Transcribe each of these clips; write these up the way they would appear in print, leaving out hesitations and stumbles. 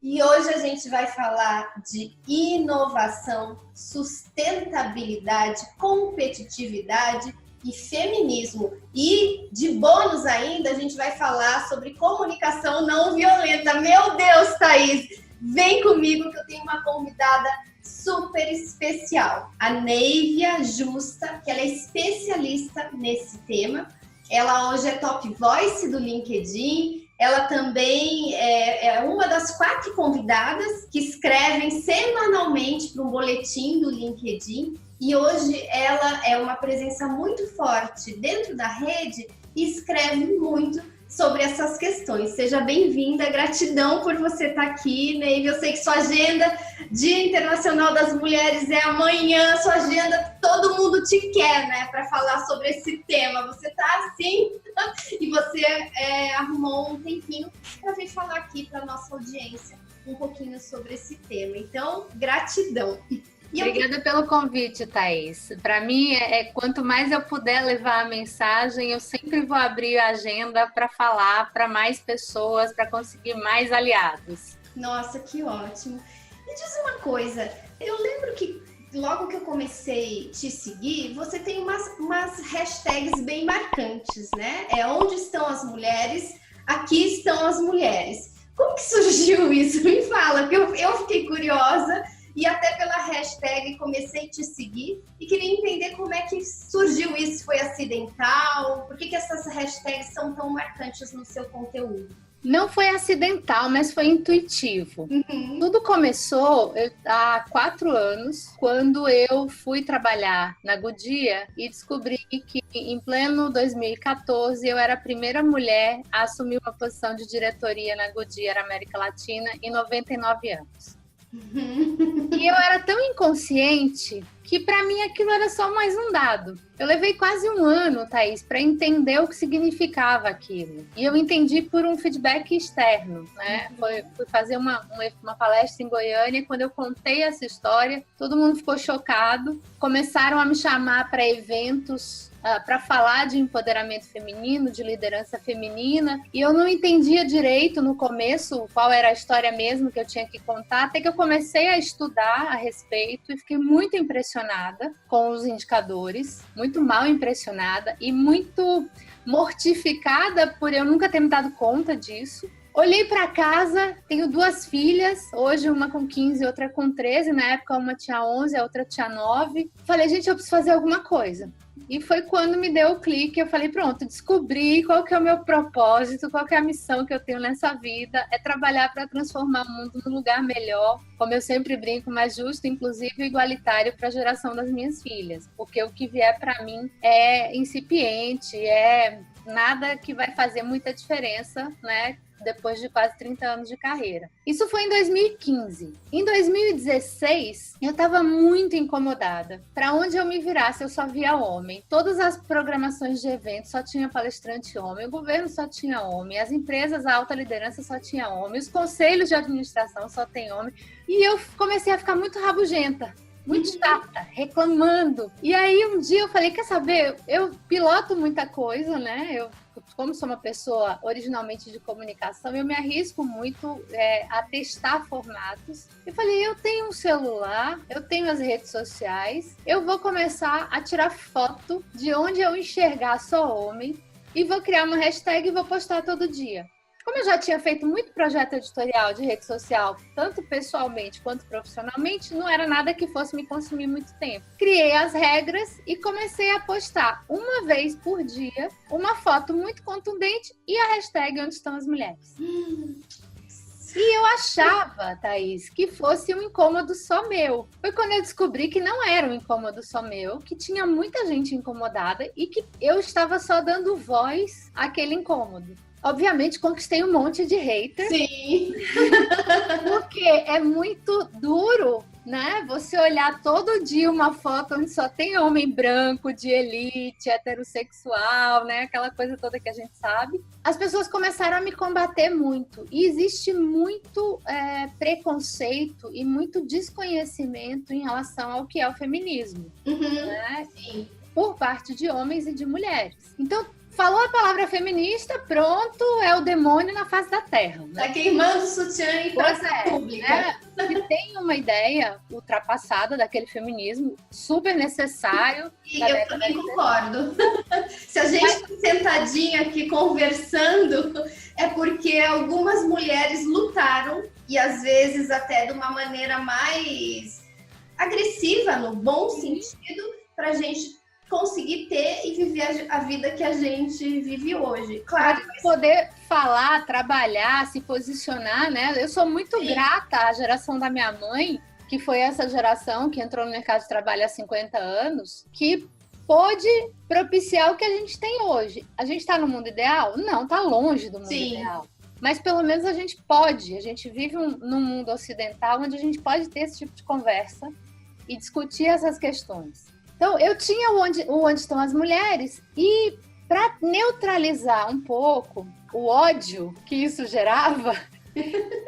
E hoje a gente vai falar de inovação, sustentabilidade, competitividade e feminismo. E de bônus ainda, a gente vai falar sobre comunicação não violenta. Meu Deus, Thaís, vem comigo que eu tenho uma convidada super especial, a Neivia Justa, que ela é especialista nesse tema. Ela hoje é Top Voice do LinkedIn. Ela também é uma das 4 convidadas que escrevem semanalmente para um boletim do LinkedIn. E hoje ela é uma presença muito forte dentro da rede e escreve muito sobre essas questões. Seja bem-vinda, gratidão por você estar aqui, Neive. Eu sei que sua agenda, Dia Internacional das Mulheres é amanhã, sua agenda, todo mundo te quer, né, para falar sobre esse tema. Você tá assim e você arrumou um tempinho para vir falar aqui para nossa audiência um pouquinho sobre esse tema. Então, gratidão. Obrigada pelo convite, Thaís. Para mim, quanto mais eu puder levar a mensagem, eu sempre vou abrir a agenda para falar para mais pessoas, para conseguir mais aliados. Nossa, que ótimo. Me diz uma coisa, eu lembro que logo que eu comecei a te seguir, você tem umas hashtags bem marcantes, né? Onde estão as mulheres? Aqui estão as mulheres. Como que surgiu isso? Me fala, porque eu fiquei curiosa. E até pela hashtag comecei a te seguir e queria entender como é que surgiu isso, foi acidental? Por que essas hashtags são tão marcantes no seu conteúdo? Não foi acidental, mas foi intuitivo. Tudo começou há 4 anos, quando eu fui trabalhar na Goodyear e descobri que em pleno 2014 eu era a primeira mulher a assumir uma posição de diretoria na Goodyear América Latina em 99 anos. E eu era tão inconsciente que para mim aquilo era só mais um dado. Eu levei quase 1 ano, Thaís, para entender o que significava aquilo. E eu entendi por um feedback externo, né? Fui fazer uma palestra em Goiânia e quando eu contei essa história, todo mundo ficou chocado. Começaram a me chamar para eventos para falar de empoderamento feminino, de liderança feminina, e eu não entendia direito no começo qual era a história mesmo que eu tinha que contar, até que eu comecei a estudar a respeito e fiquei muito impressionada com os indicadores, muito mal impressionada e muito mortificada por eu nunca ter me dado conta disso. Olhei para casa, tenho 2 filhas, hoje uma com 15 e outra com 13, na época uma tinha 11, a outra tinha 9. Falei, gente, eu preciso fazer alguma coisa. E foi quando me deu o clique, eu falei, pronto, descobri qual que é o meu propósito, qual que é a missão que eu tenho nessa vida, é trabalhar para transformar o mundo num lugar melhor, como eu sempre brinco, mais justo, inclusive igualitário para a geração das minhas filhas, porque o que vier para mim é incipiente, é nada que vai fazer muita diferença, né? Depois de quase 30 anos de carreira. Isso foi em 2015. Em 2016, eu estava muito incomodada. Para onde eu me virasse, eu só via homem. Todas as programações de eventos só tinha palestrante homem, o governo só tinha homem, as empresas, a alta liderança só tinha homem, os conselhos de administração só tem homem. E eu comecei a ficar muito rabugenta. Muito chata, reclamando. E aí um dia eu falei, quer saber, eu piloto muita coisa, né? Como sou uma pessoa originalmente de comunicação, eu me arrisco muito a testar formatos. Eu falei, eu tenho um celular, eu tenho as redes sociais, eu vou começar a tirar foto de onde eu enxergar só homem e vou criar uma hashtag e vou postar todo dia. Como eu já tinha feito muito projeto editorial de rede social, tanto pessoalmente quanto profissionalmente, não era nada que fosse me consumir muito tempo. Criei as regras e comecei a postar 1 vez por dia uma foto muito contundente e a hashtag onde estão as mulheres. E eu achava, Thaís, que fosse um incômodo só meu. Foi quando eu descobri que não era um incômodo só meu, que tinha muita gente incomodada e que eu estava só dando voz àquele incômodo. Obviamente, conquistei um monte de haters. Sim. Porque é muito duro, né? Você olhar todo dia uma foto onde só tem homem branco, de elite, heterossexual, né? Aquela coisa toda que a gente sabe. As pessoas começaram a me combater muito. E existe muito preconceito e muito desconhecimento em relação ao que é o feminismo. Né? Sim. Por parte de homens e de mulheres. Então, falou a palavra feminista, pronto, é o demônio na face da terra. Né? Tá queimando o sutiã e pra Fica. Tem uma ideia ultrapassada daquele feminismo super necessário. E eu também concordo. Se a gente está sentadinha aqui conversando, é porque algumas mulheres lutaram, e às vezes até de uma maneira mais agressiva, no bom sentido, para a gente conseguir ter e viver a vida que a gente vive hoje. Claro. Para poder falar, trabalhar, se posicionar, né? Eu sou muito grata à geração da minha mãe, que foi essa geração que entrou no mercado de trabalho há 50 anos, que pôde propiciar o que a gente tem hoje. A gente está no mundo ideal? Não, está longe do mundo ideal. Mas pelo menos a gente pode. A gente vive num mundo ocidental onde a gente pode ter esse tipo de conversa e discutir essas questões. Então, eu tinha o Onde Estão as Mulheres, e para neutralizar um pouco o ódio que isso gerava,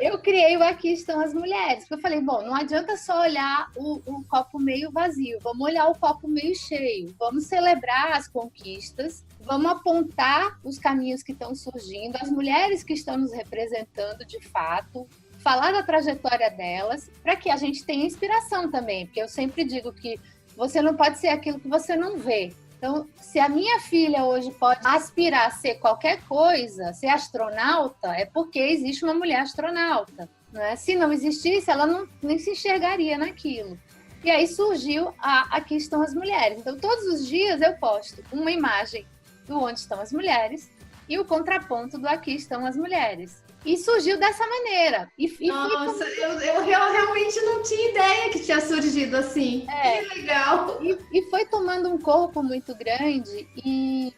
eu criei o Aqui Estão as Mulheres. Eu falei, bom, não adianta só olhar o copo meio vazio, vamos olhar o copo meio cheio, vamos celebrar as conquistas, vamos apontar os caminhos que estão surgindo, as mulheres que estão nos representando de fato, falar da trajetória delas, para que a gente tenha inspiração também, porque eu sempre digo que você não pode ser aquilo que você não vê. Então, se a minha filha hoje pode aspirar a ser qualquer coisa, ser astronauta, é porque existe uma mulher astronauta. Né? Se não existisse, ela nem se enxergaria naquilo. E aí surgiu Aqui Estão as Mulheres. Então, todos os dias eu posto uma imagem do Onde Estão as Mulheres e o contraponto do Aqui Estão as Mulheres. E surgiu dessa maneira. Nossa, eu realmente não tinha ideia que tinha surgido assim. Que legal. E foi tomando um corpo muito grande, e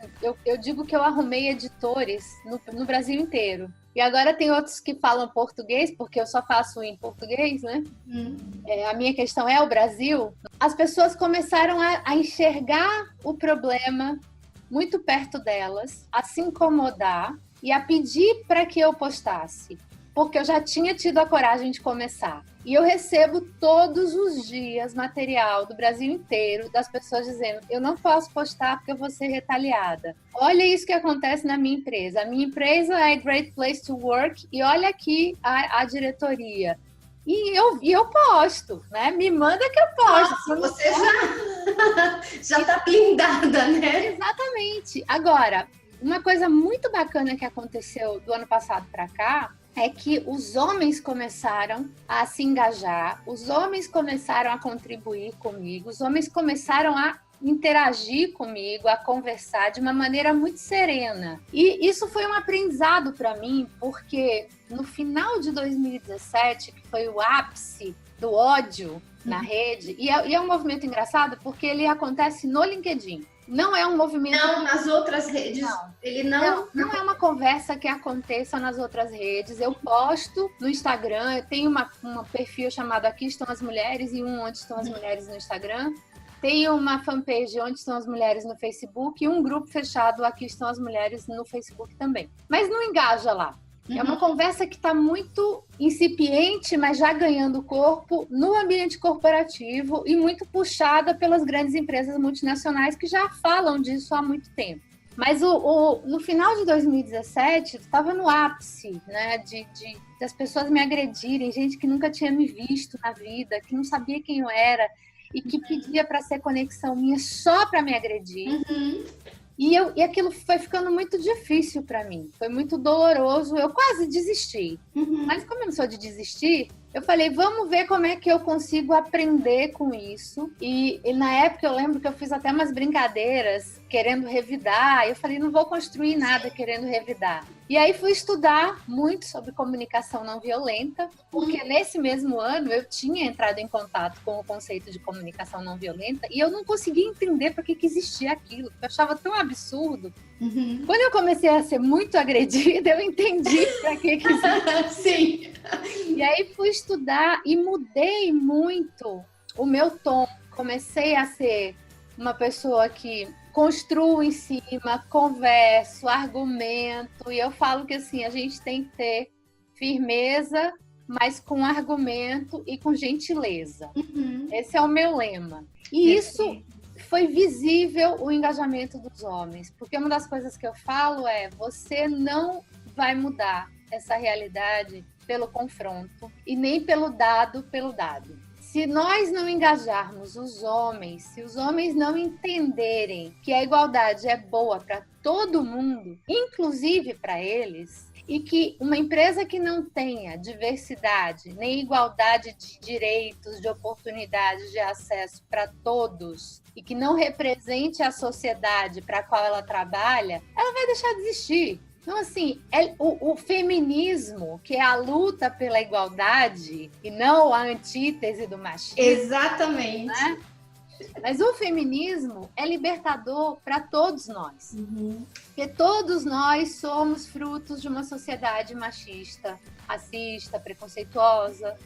eu digo que eu arrumei editores no Brasil inteiro. E agora tem outros que falam português, porque eu só faço em português, né? A minha questão é o Brasil. As pessoas começaram a enxergar o problema muito perto delas, a se incomodar e a pedir para que eu postasse, porque eu já tinha tido a coragem de começar. E eu recebo todos os dias material do Brasil inteiro, das pessoas dizendo, eu não posso postar porque eu vou ser retaliada. Olha isso que acontece na minha empresa. A minha empresa é a Great Place to Work, e olha aqui a diretoria. E eu posto, né? Me manda que eu posto. Nossa, você já está blindada, né? Exatamente. Agora, uma coisa muito bacana que aconteceu do ano passado para cá é que os homens começaram a se engajar, os homens começaram a contribuir comigo, os homens começaram a interagir comigo, a conversar de uma maneira muito serena. E isso foi um aprendizado para mim, porque no final de 2017, que foi o ápice do ódio na rede, e é um movimento engraçado porque ele acontece no LinkedIn. Não é um movimento... Não, nas outras redes. Não. Ele não é uma conversa que aconteça nas outras redes. Eu posto no Instagram, eu tenho um perfil chamado Aqui Estão as Mulheres e Onde Estão as Mulheres no Instagram. Tenho uma fanpage Onde Estão as Mulheres no Facebook e um grupo fechado Aqui Estão as Mulheres no Facebook também. Mas não engaja lá. É uma conversa que está muito incipiente, mas já ganhando corpo no ambiente corporativo e muito puxada pelas grandes empresas multinacionais que já falam disso há muito tempo. Mas no final de 2017, estava no ápice, né, de as pessoas me agredirem, gente que nunca tinha me visto na vida, que não sabia quem eu era e que pedia para ser conexão minha só para me agredir. E aquilo foi ficando muito difícil para mim. Foi muito doloroso. Eu quase desisti. Mas como eu não sou de desistir, eu falei, vamos ver como é que eu consigo aprender com isso. E na época eu lembro que eu fiz até umas brincadeiras querendo revidar. Eu falei, não vou construir nada querendo revidar. E aí fui estudar muito sobre comunicação não violenta, porque nesse mesmo ano eu tinha entrado em contato com o conceito de comunicação não violenta e eu não conseguia entender por que existia aquilo, porque eu achava tão absurdo. Quando eu comecei a ser muito agredida, eu entendi para que existia. Sim. E aí fui estudar e mudei muito o meu tom. Comecei a ser uma pessoa que construo em cima, converso, argumento, e eu falo que assim, a gente tem que ter firmeza, mas com argumento e com gentileza. Esse é o meu lema. E isso foi visível o engajamento dos homens, porque uma das coisas que eu falo é, você não vai mudar essa realidade pelo confronto e nem pelo dado. Se nós não engajarmos os homens, se os homens não entenderem que a igualdade é boa para todo mundo, inclusive para eles, e que uma empresa que não tenha diversidade, nem igualdade de direitos, de oportunidades, de acesso para todos, e que não represente a sociedade para a qual ela trabalha, ela vai deixar de existir. Então, assim, o feminismo, que é a luta pela igualdade e não a antítese do machismo. Exatamente. Né? Mas o feminismo é libertador para todos nós. Porque todos nós somos frutos de uma sociedade machista, racista, preconceituosa.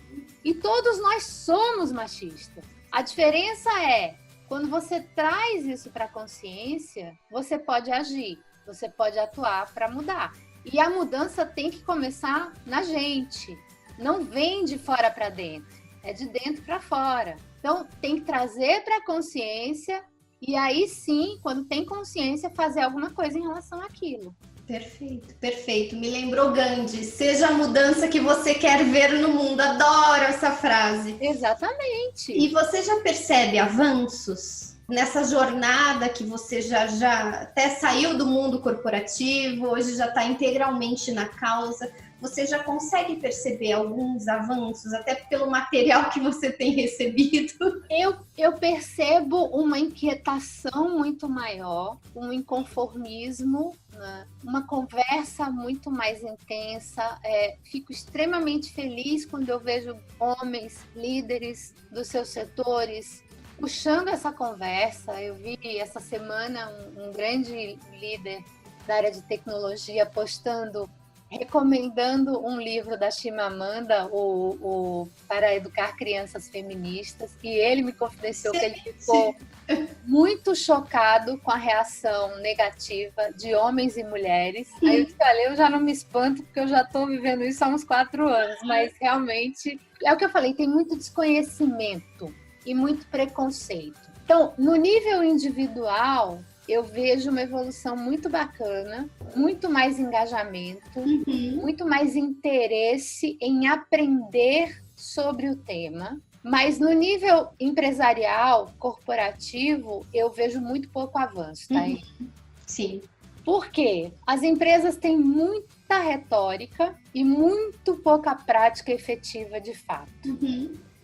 E todos nós somos machistas. A diferença é, quando você traz isso para a consciência, você pode agir. Você pode atuar para mudar. E a mudança tem que começar na gente. Não vem de fora para dentro. É de dentro para fora. Então, tem que trazer para a consciência e aí sim, quando tem consciência, fazer alguma coisa em relação àquilo. Perfeito, perfeito. Me lembrou Gandhi. Seja a mudança que você quer ver no mundo. Adoro essa frase. Exatamente. E você já percebe avanços nessa jornada que você já até saiu do mundo corporativo, hoje já está integralmente na causa? Você já consegue perceber alguns avanços, até pelo material que você tem recebido? Eu percebo uma inquietação muito maior, um inconformismo, né? Uma conversa muito mais intensa. Fico extremamente feliz quando eu vejo homens, líderes dos seus setores, puxando essa conversa. Eu vi essa semana um grande líder da área de tecnologia recomendando um livro da Chimamanda, o Para Educar Crianças Feministas, e ele me confidenciou que ele ficou muito chocado com a reação negativa de homens e mulheres. Aí eu disse, olha, eu já não me espanto, porque eu já estou vivendo isso há uns 4 anos, mas realmente, é o que eu falei, tem muito desconhecimento e muito preconceito. Então, no nível individual, eu vejo uma evolução muito bacana, muito mais engajamento, muito mais interesse em aprender sobre o tema. Mas no nível empresarial, corporativo, eu vejo muito pouco avanço, tá? Sim. Por quê? As empresas têm muita retórica e muito pouca prática efetiva de fato.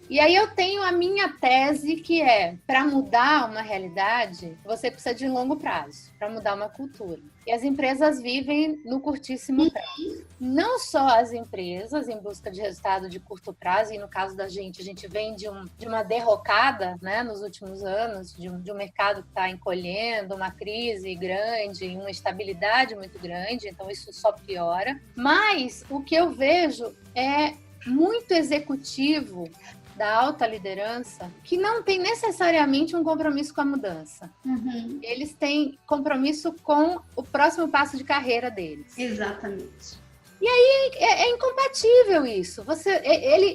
E aí eu tenho a minha tese, que é, para mudar uma realidade, você precisa de longo prazo, para mudar uma cultura. E as empresas vivem no curtíssimo prazo. Não só as empresas em busca de resultado de curto prazo, e no caso da gente, a gente vem de uma derrocada, né, nos últimos anos, de um mercado que está encolhendo, uma crise grande, uma instabilidade muito grande, então isso só piora. Mas o que eu vejo é muito executivo da alta liderança que não tem necessariamente um compromisso com a mudança. Eles têm compromisso com o próximo passo de carreira deles. Exatamente. E aí é incompatível isso.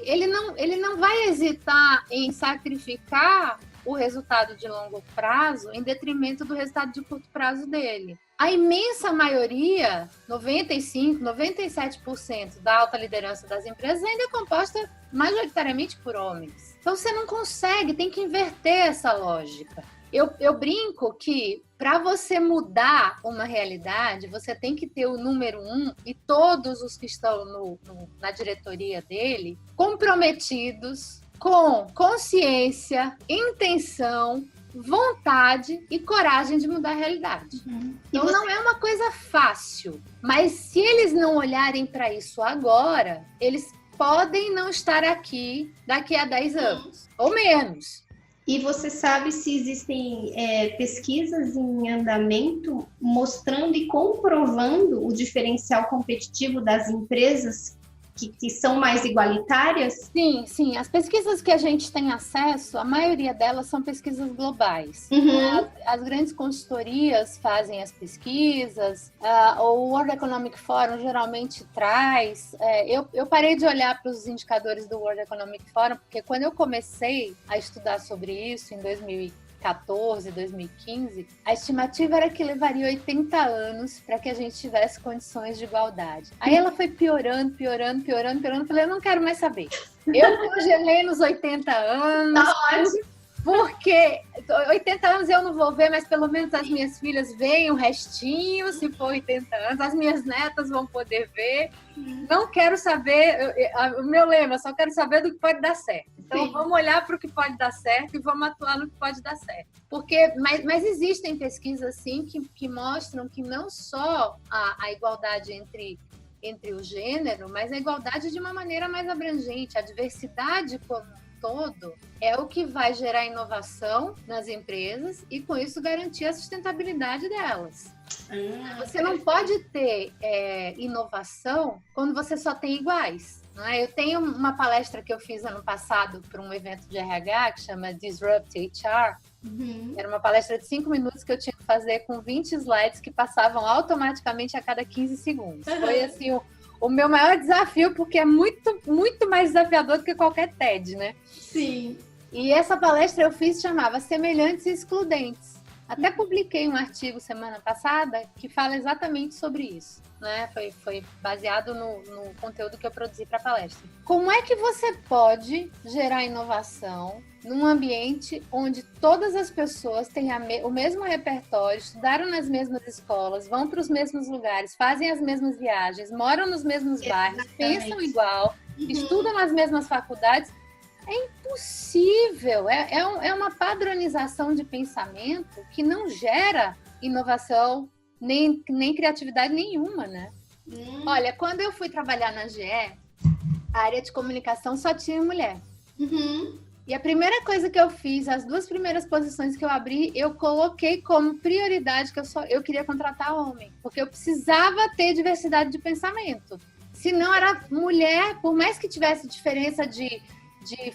Ele não vai hesitar em sacrificar o resultado de longo prazo em detrimento do resultado de curto prazo dele. A imensa maioria, 95%, 97% da alta liderança das empresas ainda é composta majoritariamente por homens. Então você não consegue, tem que inverter essa lógica. Eu brinco que para você mudar uma realidade, você tem que ter o número 1 e todos os que estão na diretoria dele comprometidos com consciência, intenção, vontade e coragem de mudar a realidade. Então não é uma coisa fácil, mas se eles não olharem para isso agora, eles podem não estar aqui daqui a 10 anos, ou menos. E você sabe se existem pesquisas em andamento mostrando e comprovando o diferencial competitivo das empresas que são mais igualitárias? Sim. As pesquisas que a gente tem acesso, a maioria delas são pesquisas globais. As grandes consultorias fazem as pesquisas, o World Economic Forum geralmente traz. Eu parei de olhar para os indicadores do World Economic Forum, porque quando eu comecei a estudar sobre isso, em 2015, 2014, 2015, a estimativa era que levaria 80 anos para que a gente tivesse condições de igualdade. Aí ela foi piorando. Falei, eu não quero mais saber. Eu congelei nos 80 anos. Tá ótimo. Porque 80 anos eu não vou ver, mas pelo menos as minhas filhas veem o restinho, se for 80 anos. As minhas netas vão poder ver. Não quero saber, o meu lema, só quero saber do que pode dar certo. Então, sim, vamos olhar para o que pode dar certo e vamos atuar no que pode dar certo. Mas existem pesquisas, sim, que mostram que não só a igualdade entre o gênero, mas a igualdade de uma maneira mais abrangente, a diversidade como todo é o que vai gerar inovação nas empresas e, com isso, garantir a sustentabilidade delas. Você não pode ter inovação quando você só tem iguais. Não é? Eu tenho uma palestra que eu fiz ano passado para um evento de RH que chama Disrupt HR. Era uma palestra de 5 minutos que eu tinha que fazer com 20 slides que passavam automaticamente a cada 15 segundos. Foi assim o meu maior desafio, porque é muito, muito mais desafiador do que qualquer TED, né? Sim. E essa palestra eu fiz, chamava Semelhantes e Excludentes. Até publiquei um artigo semana passada que fala exatamente sobre isso, né? Foi baseado no conteúdo que eu produzi para a palestra. Como é que você pode gerar inovação num ambiente onde todas as pessoas têm o mesmo repertório, estudaram nas mesmas escolas, vão para os mesmos lugares, fazem as mesmas viagens, moram nos mesmos bairros, pensam igual, estudam nas mesmas faculdades? É impossível, é uma padronização de pensamento que não gera inovação, nem criatividade nenhuma, né? Olha, quando eu fui trabalhar na GE, a área de comunicação só tinha mulher. E a primeira coisa que eu fiz, as 2 primeiras posições que eu abri, eu coloquei como prioridade que eu queria contratar homem, porque eu precisava ter diversidade de pensamento. Se não era mulher, por mais que tivesse diferença de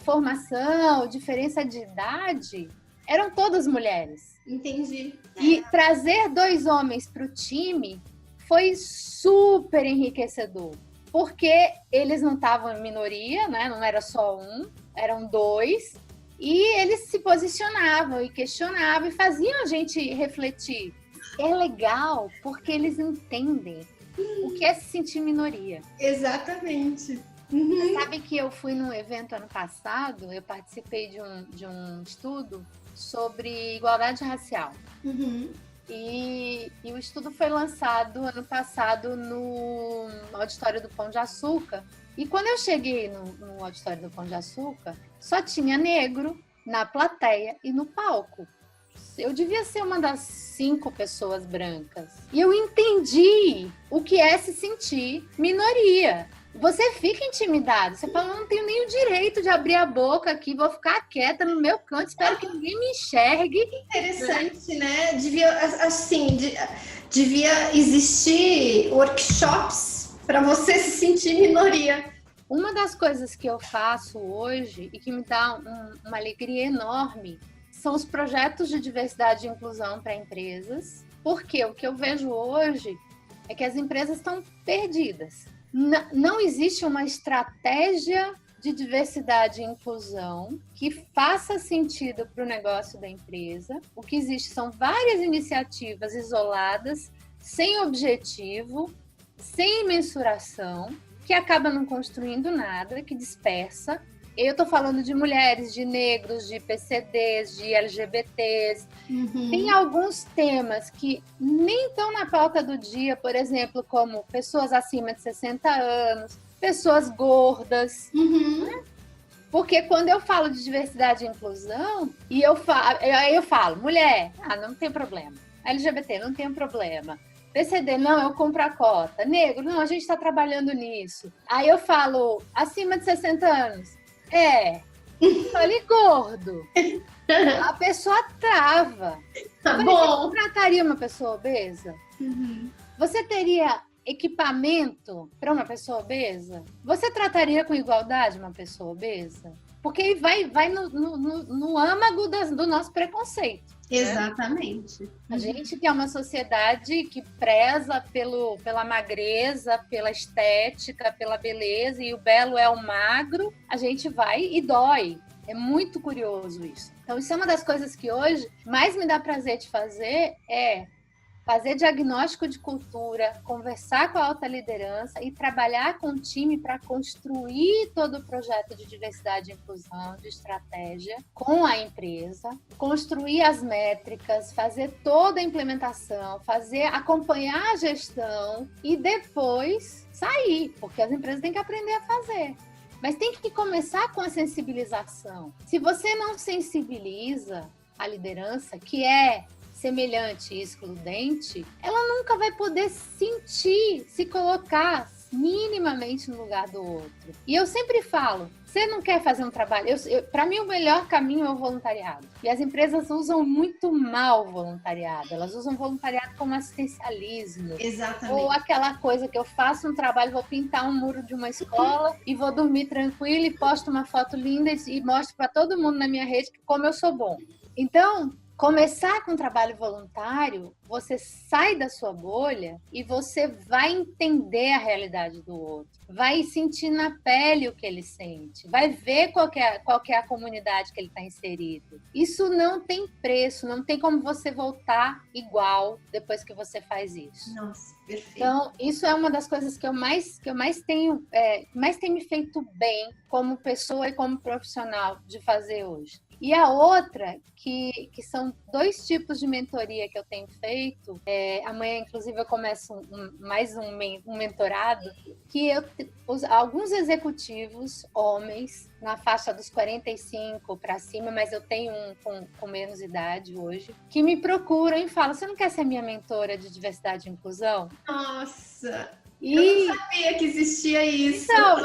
formação, diferença de idade, eram todas mulheres. Entendi. E trazer 2 homens para o time foi super enriquecedor, porque eles não estavam em minoria, né? Não era só um, eram 2, e eles se posicionavam e questionavam e faziam a gente refletir. É legal porque eles entendem o que é se sentir minoria. Exatamente. Sabe que eu fui num evento ano passado, eu participei de um estudo sobre igualdade racial. E o estudo foi lançado ano passado no auditório do Pão de Açúcar. E quando eu cheguei no auditório do Pão de Açúcar, só tinha negro na plateia e no palco. Eu devia ser uma das 5 pessoas brancas. E eu entendi o que é se sentir minoria. Você fica intimidado, você fala, não tenho nem o direito de abrir a boca aqui, vou ficar quieta no meu canto, espero que ninguém me enxergue. Interessante, né? Devia existir workshops para você se sentir minoria. Uma das coisas que eu faço hoje e que me dá uma alegria enorme são os projetos de diversidade e inclusão para empresas, porque o que eu vejo hoje é que as empresas estão perdidas. Não existe uma estratégia de diversidade e inclusão que faça sentido para o negócio da empresa. O que existe são várias iniciativas isoladas, sem objetivo, sem mensuração, que acaba não construindo nada, que dispersa. Eu estou falando de mulheres, de negros, de PCDs, de LGBTs. Tem alguns temas que nem estão na pauta do dia, por exemplo, como pessoas acima de 60 anos, pessoas gordas. Né? Porque quando eu falo de diversidade e inclusão, aí eu falo, mulher, não tem problema. LGBT, não tem problema. PCD, não, eu compro a cota. Negro, não, a gente está trabalhando nisso. Aí eu falo, acima de 60 anos. Falei gordo. A pessoa trava. Tá bom. Você trataria uma pessoa obesa? Você teria equipamento para uma pessoa obesa? Você trataria com igualdade uma pessoa obesa? Porque vai no âmago do nosso preconceito. Exatamente. Né? A gente que é uma sociedade que preza pela magreza, pela estética, pela beleza, e o belo é o magro, a gente vai e dói. É muito curioso isso. Então, isso é uma das coisas que hoje mais me dá prazer de fazer, é fazer diagnóstico de cultura, conversar com a alta liderança e trabalhar com o time para construir todo o projeto de diversidade e inclusão, de estratégia com a empresa, construir as métricas, fazer toda a implementação, acompanhar a gestão e depois sair, porque as empresas têm que aprender a fazer. Mas tem que começar com a sensibilização. Se você não sensibiliza a liderança, que é semelhante e excludente, ela nunca vai poder sentir, se colocar minimamente no lugar do outro. E eu sempre falo, você não quer fazer um trabalho... Para mim, o melhor caminho é o voluntariado. E as empresas usam muito mal o voluntariado. Elas usam voluntariado como assistencialismo. Exatamente. Ou aquela coisa que eu faço um trabalho, vou pintar um muro de uma escola e vou dormir tranquila e posto uma foto linda e mostro para todo mundo na minha rede como eu sou bom. Então, começar com um trabalho voluntário, você sai da sua bolha e você vai entender a realidade do outro, vai sentir na pele o que ele sente, vai ver qual que é a comunidade que ele está inserido. Isso não tem preço, não tem como você voltar igual depois que você faz isso. Nossa, perfeito. Então, isso é uma das coisas que eu mais tenho, mais tem me feito bem como pessoa e como profissional de fazer hoje. E a outra, que são 2 tipos de mentoria que eu tenho feito, amanhã, inclusive, eu começo mais um mentorado, que alguns executivos, homens, na faixa dos 45 para cima, mas eu tenho um com menos idade hoje, que me procuram e falam, você não quer ser minha mentora de diversidade e inclusão? Nossa! Eu não sabia que existia isso. Não,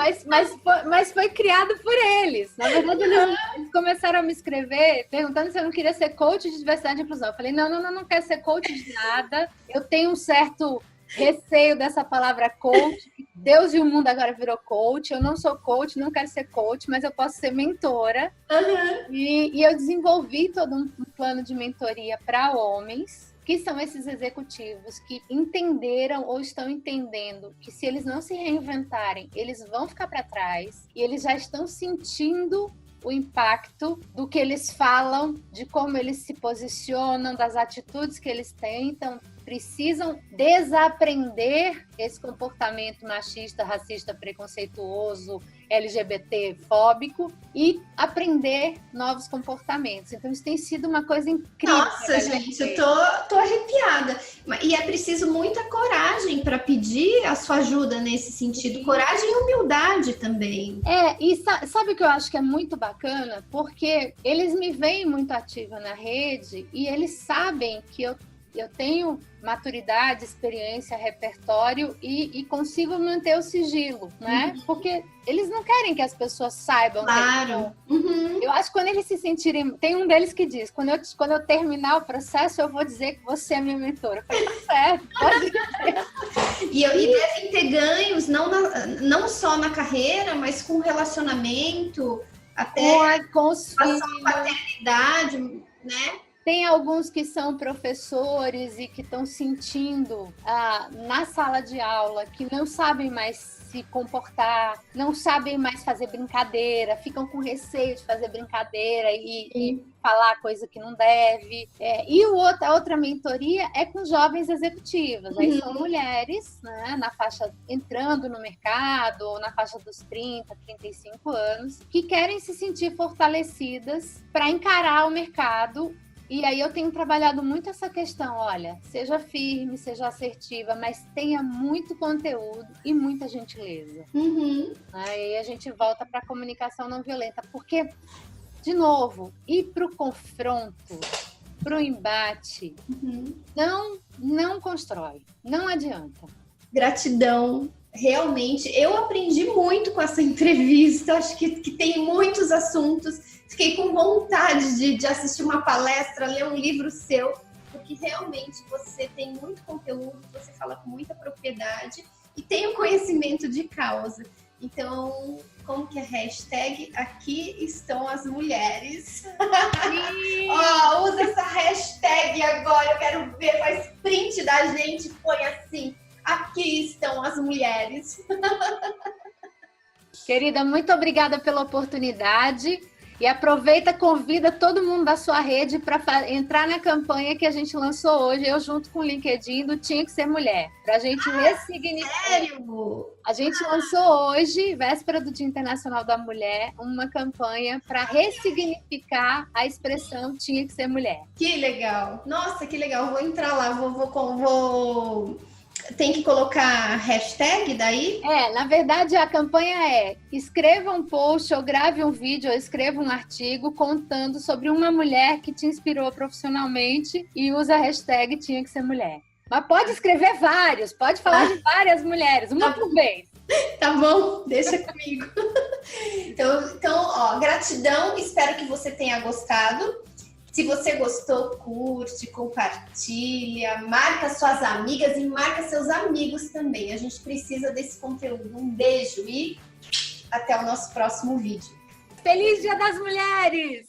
mas foi criado por eles. Na verdade, eles começaram a me escrever perguntando se eu não queria ser coach de diversidade e inclusão. Eu falei, não quero ser coach de nada. Eu tenho um certo receio dessa palavra coach. Deus e o mundo agora virou coach. Eu não sou coach, não quero ser coach, mas eu posso ser mentora. Uhum. E eu desenvolvi todo um plano de mentoria para homens, que são esses executivos que entenderam ou estão entendendo que se eles não se reinventarem, eles vão ficar para trás e eles já estão sentindo o impacto do que eles falam, de como eles se posicionam, das atitudes que eles têm. Então, precisam desaprender esse comportamento machista, racista, preconceituoso, LGBT-fóbico e aprender novos comportamentos. Então, isso tem sido uma coisa incrível. Nossa, gente, eu tô arrepiada. E é preciso muita coragem para pedir a sua ajuda nesse sentido. Coragem e humildade também. E sabe o que eu acho que é muito bacana? Porque eles me veem muito ativa na rede e eles sabem que eu tenho maturidade, experiência, repertório e consigo manter o sigilo, né? Uhum. Porque eles não querem que as pessoas saibam. Claro. Uhum. Eu acho que quando eles se sentirem... Tem um deles que diz, quando eu terminar o processo, eu vou dizer que você é minha mentora. Eu falei, tá certo, pode dizer. E devem ter ganhos, não só na carreira, mas com relacionamento, até com os filhos, paternidade, né? Tem alguns que são professores e que estão sentindo na sala de aula que não sabem mais se comportar, não sabem mais fazer brincadeira, ficam com receio de fazer brincadeira e falar coisa que não deve. E a outra mentoria é com jovens executivas. Aí são mulheres, né, na faixa entrando no mercado, ou na faixa dos 30, 35 anos, que querem se sentir fortalecidas para encarar o mercado. E aí eu tenho trabalhado muito essa questão, olha, seja firme, seja assertiva, mas tenha muito conteúdo e muita gentileza. Uhum. Aí a gente volta para a comunicação não violenta, porque, de novo, ir para o confronto, para o embate, não constrói, não adianta. Gratidão. Realmente, eu aprendi muito com essa entrevista, acho que tem muitos assuntos, fiquei com vontade de assistir uma palestra, ler um livro seu, porque realmente você tem muito conteúdo, você fala com muita propriedade e tem um conhecimento de causa. Então, como que é a hashtag? Aqui estão as mulheres. Usa essa hashtag agora, eu quero ver, faz print da gente, põe assim. Aqui estão as mulheres. Querida, muito obrigada pela oportunidade. E aproveita, convida todo mundo da sua rede para entrar na campanha que a gente lançou hoje, eu junto com o LinkedIn do Tinha Que Ser Mulher, para a gente ressignificar. Sério? A gente lançou hoje, véspera do Dia Internacional da Mulher, uma campanha para ressignificar a expressão Tinha Que Ser Mulher. Que legal! Nossa, que legal! Vou entrar lá, vou... Tem que colocar hashtag daí? Na verdade a campanha escreva um post ou grave um vídeo ou escreva um artigo contando sobre uma mulher que te inspirou profissionalmente e usa a hashtag Tinha Que Ser Mulher. Mas pode escrever vários, pode falar de várias mulheres, uma por vez. Tá bom, deixa comigo. Então, ó, gratidão, espero que você tenha gostado. Se você gostou, curte, compartilha, marca suas amigas e marca seus amigos também. A gente precisa desse conteúdo. Um beijo e até o nosso próximo vídeo. Feliz Dia das Mulheres!